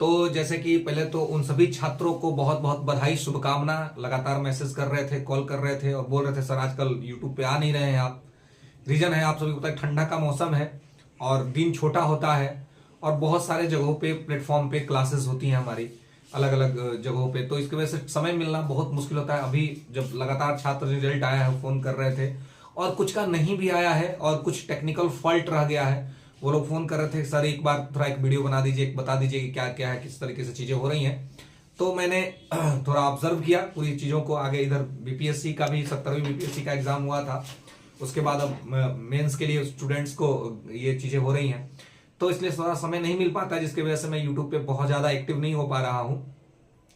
तो जैसे कि पहले तो उन सभी छात्रों को बहुत बहुत बधाई, शुभकामना। लगातार मैसेज कर रहे थे, कॉल कर रहे थे और बोल रहे थे सर आजकल यूट्यूब पे आ नहीं रहे हैं आप। रीजन है, आप सभी को पता है, ठंडा का मौसम है और दिन छोटा होता है और बहुत सारे जगहों पे, प्लेटफॉर्म पे क्लासेस होती हैं हमारी अलग अलग जगहों पे, तो इसकी वजह से समय मिलना बहुत मुश्किल होता है। अभी जब लगातार छात्र रिजल्ट आया है, फोन कर रहे थे और कुछ का नहीं भी आया है और कुछ टेक्निकल फॉल्ट रह गया है। वो लोग फोन कर रहे थे सर एक बार थोड़ा एक वीडियो बना दीजिए, बता दीजिए कि क्या क्या है, किस तरीके से चीजें हो रही हैं। तो मैंने थोड़ा ऑब्जर्व किया पूरी चीजों को। आगे इधर बीपीएससी का भी 17वीं बीपीएससी का एग्जाम हुआ था, उसके बाद अब मेंस के लिए स्टूडेंट्स को ये चीजें हो रही हैं, तो इसलिए थोड़ा समय नहीं मिल पाता, जिसकी वजह से मैं यूट्यूब पे बहुत ज्यादा एक्टिव नहीं हो पा रहा हूँ,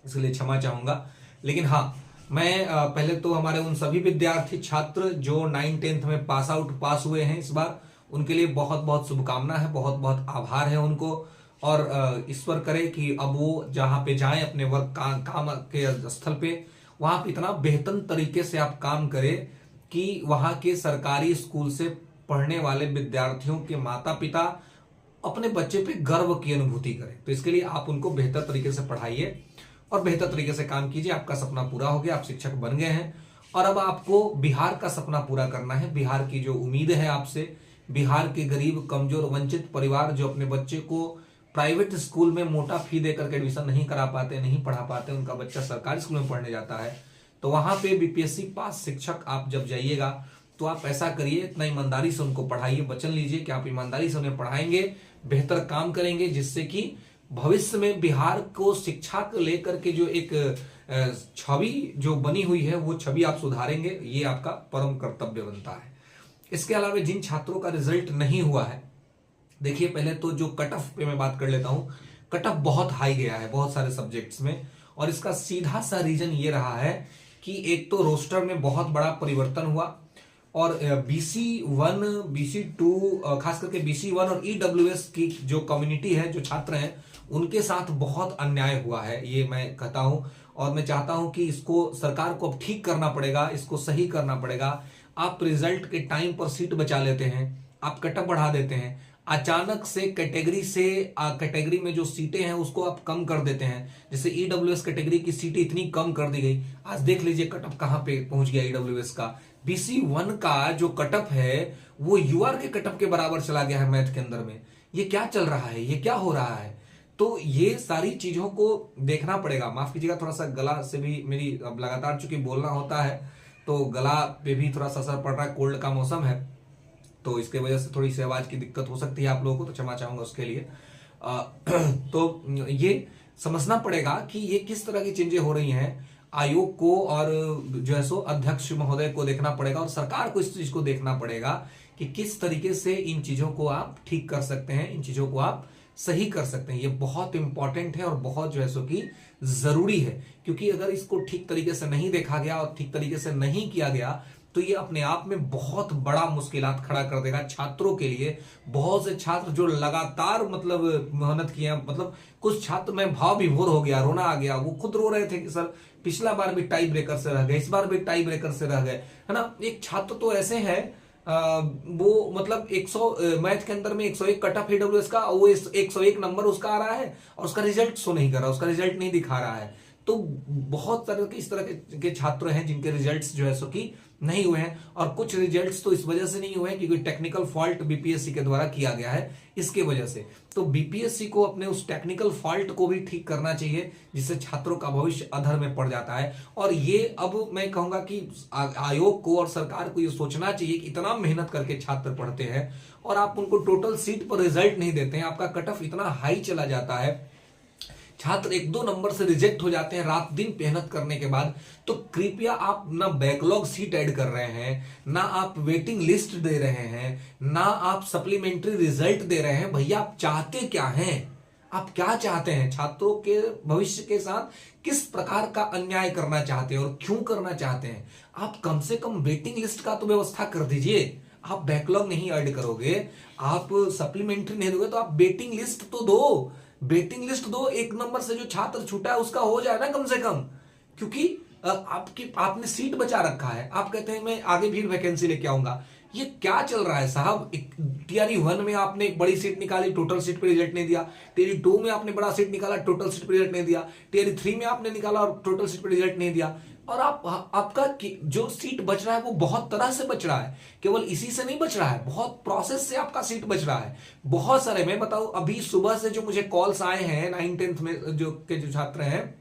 इसलिए क्षमा चाहूंगा। लेकिन हाँ, मैं पहले तो हमारे उन सभी विद्यार्थी छात्र जो 9th-10th में पास हुए हैं इस बार, उनके लिए बहुत बहुत शुभकामना है, बहुत बहुत आभार है उनको। और ईश्वर करे कि अब वो जहां पे जाएं अपने वर्क काम के स्थल पे, वहां पे इतना बेहतर तरीके से आप काम करें कि वहां के सरकारी स्कूल से पढ़ने वाले विद्यार्थियों के माता पिता अपने बच्चे पे गर्व की अनुभूति करें। तो इसके लिए आप उनको बेहतर तरीके से पढ़ाइए और बेहतर तरीके से काम कीजिए। आपका सपना पूरा हो गया, आप शिक्षक बन गए हैं और अब आपको बिहार का सपना पूरा करना है। बिहार की जो उम्मीद है आपसे, बिहार के गरीब, कमजोर, वंचित परिवार जो अपने बच्चे को प्राइवेट स्कूल में मोटा फी देकर के एडमिशन नहीं करा पाते, नहीं पढ़ा पाते, उनका बच्चा सरकारी स्कूल में पढ़ने जाता है, तो वहां पे बीपीएससी पास शिक्षक आप जब जाइएगा तो आप ऐसा करिए, इतना ईमानदारी से उनको पढ़ाइए, वचन लीजिए कि आप ईमानदारी से उन्हें पढ़ाएंगे, बेहतर काम करेंगे, जिससे कि भविष्य में बिहार को शिक्षा को लेकर के जो एक छवि जो बनी हुई है वो छवि आप सुधारेंगे। ये आपका परम कर्तव्य बनता है। इसके अलावा जिन छात्रों का रिजल्ट नहीं हुआ है, देखिए पहले तो जो कट ऑफ पे मैं बात कर लेता हूं। कट ऑफ बहुत हाई गया है बहुत सारे सब्जेक्ट्स में, और इसका सीधा सा रीजन ये रहा है कि एक तो रोस्टर में बहुत बड़ा परिवर्तन हुआ और BC1 BC2 खास करके BC1 और EWS की जो कम्युनिटी है, जो छात्र हैं, उनके साथ बहुत अन्याय हुआ है, ये मैं कहता हूं। और मैं चाहता हूं कि इसको सरकार को अब ठीक करना पड़ेगा, इसको सही करना पड़ेगा। आप रिजल्ट के टाइम पर सीट बचा लेते हैं, आप कटअप बढ़ा देते हैं, अचानक से कैटेगरी में जो सीटें हैं उसको आप कम कर देते हैं। जैसे EWS कैटेगरी की सीटें इतनी कम कर दी गई, आज देख लीजिए कटअप कहां पे पहुंच गया EWS का। BC1 का जो कटअप है वो UR के कटअप के बराबर चला गया है मैथ के अंदर में। ये क्या चल रहा है, ये क्या हो रहा है? तो ये सारी चीजों को देखना पड़ेगा। माफ कीजिएगा, थोड़ा सा गला से भी मेरी अब लगातार चूंकि बोलना होता है तो गला पे भी थोड़ा सा असर पड़ रहा है, कोल्ड का मौसम है, तो इसके वजह से थोड़ी सी आवाज की दिक्कत हो सकती है आप लोगों को, तो क्षमा चाहूंगा उसके लिए। तो ये समझना पड़ेगा कि ये किस तरह की चीजें हो रही हैं। आयोग को और जो है सो अध्यक्ष महोदय को देखना पड़ेगा और सरकार को इस चीज को देखना पड़ेगा कि किस तरीके से इन चीजों को आप ठीक कर सकते हैं, इन चीजों को आप सही कर सकते हैं। ये बहुत इंपॉर्टेंट है और बहुत जो है सो कि जरूरी है, क्योंकि अगर इसको ठीक तरीके से नहीं देखा गया और ठीक तरीके से नहीं किया गया तो ये अपने आप में बहुत बड़ा मुश्किलात खड़ा कर देगा छात्रों के लिए। बहुत से छात्र जो लगातार मतलब मेहनत किए, मतलब कुछ छात्र में भाव विभोर हो गया, रोना आ गया, वो खुद रो रहे थे कि सर पिछला बार भी टाई ब्रेकर से रह गए, इस बार भी टाई ब्रेकर से रह गए, है ना। एक छात्र तो ऐसे है वो मतलब 100 मैथ के अंदर में 101 कट ऑफ EWS का, वो 101 नंबर उसका आ रहा है और उसका रिजल्ट शो नहीं कर रहा, उसका रिजल्ट नहीं दिखा रहा है। तो बहुत तरह के इस तरह के छात्र हैं जिनके रिजल्ट्स जो है सो कि नहीं हुए हैं, और कुछ रिजल्ट्स तो इस वजह से नहीं हुए हैं क्योंकि टेक्निकल फॉल्ट बीपीएससी के द्वारा किया गया है, इसके वजह से। तो बीपीएससी को अपने उस टेक्निकल फॉल्ट को भी ठीक करना चाहिए, जिससे छात्रों का भविष्य अधर में पड़ जाता है। और ये अब मैं कहूंगा कि आयोग को और सरकार को ये सोचना चाहिए कि इतना मेहनत करके छात्र पढ़ते हैं और आप उनको टोटल सीट पर रिजल्ट नहीं देते हैं, आपका कट ऑफ इतना हाई चला जाता है, छात्र 1-2 नंबर से रिजेक्ट हो जाते हैं रात दिन मेहनत करने के बाद। तो कृपया आप ना बैकलॉग सीट ऐड कर रहे हैं, ना आप वेटिंग लिस्ट दे रहे हैं, ना आप सप्लीमेंट्री रिजल्ट दे रहे हैं। भैया आप चाहते क्या हैं? आप क्या चाहते हैं? छात्रों के भविष्य के साथ किस प्रकार का अन्याय करना चाहते हैं और क्यों करना चाहते हैं? आप कम से कम वेटिंग लिस्ट का तो व्यवस्था कर दीजिए। आप बैकलॉग नहीं ऐड करोगे, आप सप्लीमेंट्री नहीं दोगे, तो आप वेटिंग लिस्ट तो दो, वेटिंग लिस्ट दो। 1 नंबर से जो छात्र छूटा है उसका हो जाए ना कम से कम, क्योंकि आपने सीट बचा रखा है। आप कहते हैं मैं आगे भी वैकेंसी लेके आऊंगा, ये क्या चल रहा है साहब? टीआरई 1 में आपने एक बड़ी सीट निकाली, टोटल सीट पे रिजल्ट नहीं दिया। टीआरई 2 में आपने बड़ा सीट निकाला, टोटल सीट पे रिजल्ट नहीं दिया। टीआरई 3 में आपने निकाला और टोटल सीट पे रिजल्ट नहीं दिया। और आपका जो सीट बच रहा है वो बहुत तरह से बच रहा है, केवल इसी से नहीं बच रहा है, बहुत प्रोसेस से आपका सीट बच रहा है। बहुत सारे, मैं बताऊं, अभी सुबह से जो मुझे कॉल्स आए हैं 9 10th में जो छात्र हैं,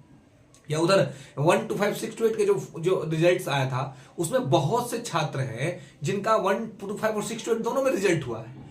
या उधर 1 to 5 6 to 8 के जो रिजल्ट्स आया था, उसमें बहुत से छात्र हैं जिनका 1 to 5 और 6 to 8 दोनों में रिजल्ट हुआ है।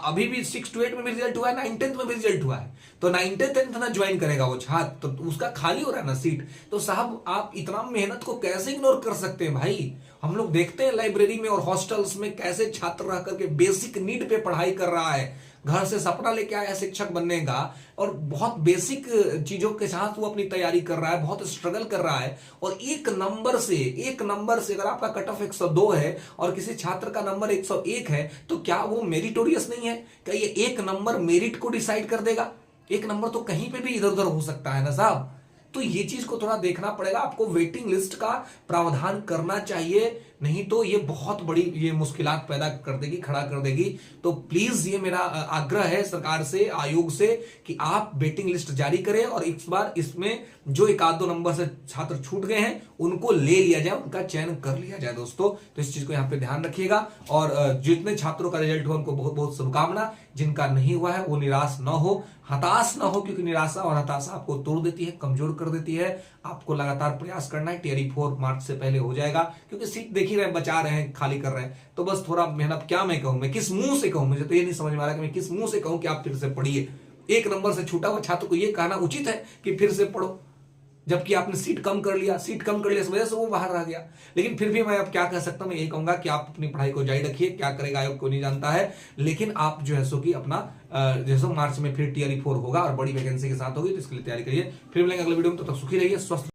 अभी भी 6 to 8 में भी रिजल्ट हुआ है, 9 10th में भी रिजल्ट हुआ है। तो 9 10th ना ज्वाइन करेगा वो छात्र, तो उसका खाली हो रहा है ना सीट। तो साहब आप इतना मेहनत को कैसे इग्नोर कर सकते हैं भाई? हम लोग देखते हैं लाइब्रेरी में और हॉस्टल्स में कैसे छात्र रह करके बेसिक नीड पे पढ़ाई कर रहा है, घर से सपना लेके आया शिक्षक बनने का, और बहुत बेसिक चीजों के साथ वो अपनी तैयारी कर रहा है, बहुत स्ट्रगल कर रहा है। और एक नंबर से अगर आपका कट ऑफ 102 है और किसी छात्र का नंबर 101 है, तो क्या वो मेरिटोरियस नहीं है? क्या ये एक नंबर मेरिट को डिसाइड कर देगा? एक नंबर तो कहीं पे भी इधर उधर हो सकता है ना साहब। तो ये चीज को थोड़ा देखना पड़ेगा, आपको वेटिंग लिस्ट का प्रावधान करना चाहिए, नहीं तो ये बहुत बड़ी ये मुश्किलात पैदा कर देगी, खड़ा कर देगी। तो प्लीज ये मेरा आग्रह है सरकार से, आयोग से, कि आप वेटिंग लिस्ट जारी करें और इस बार इसमें जो 1-2 नंबर से छात्र छूट गए हैं उनको ले लिया जाए, उनका चयन कर लिया जाए दोस्तों। तो इस चीज को यहाँ पे ध्यान रखिएगा। और जितने छात्रों का रिजल्ट हुआ उनको बहुत बहुत शुभकामना, जिनका नहीं हुआ है वो निराश न हो, हताश न हो, क्योंकि निराशा और हताशा आपको तोड़ देती है, कमजोर कर देती है। आपको लगातार प्रयास करना है, टीआरई 4 मार्च से पहले हो जाएगा, क्योंकि सीट देख ही रहे हैं, बचा रहे हैं, खाली कर रहे हैं। तो बस थोड़ा मेहनत, क्या मैं कहूं, मैं किस मुंह से कहूं, मुझे तो ये नहीं समझ में आ रहा कि मैं किस मुंह से कहूं कि आप फिर से पढ़िए। एक नंबर से छूटा हुआ छात्र को यह कहना उचित है कि फिर से पढ़ो, जबकि आपने सीट कम कर लिया इस वजह से वो बाहर रह गया। लेकिन फिर भी मैं अब क्या कह सकता हूं, मैं यही कहूंगा कि आप अपनी पढ़ाई को जारी रखिए, क्या करेगा आयोग को नहीं जानता है। लेकिन आप जो है सो कि अपना जैसे मार्च में फिर टीआरई 4 होगा और बड़ी वैकेंसी के साथ होगी, तो इसके लिए तैयारी करिए। फिर मिलेंगे अगले वीडियो में, तो तब सुखी रहिए, स्वस्थ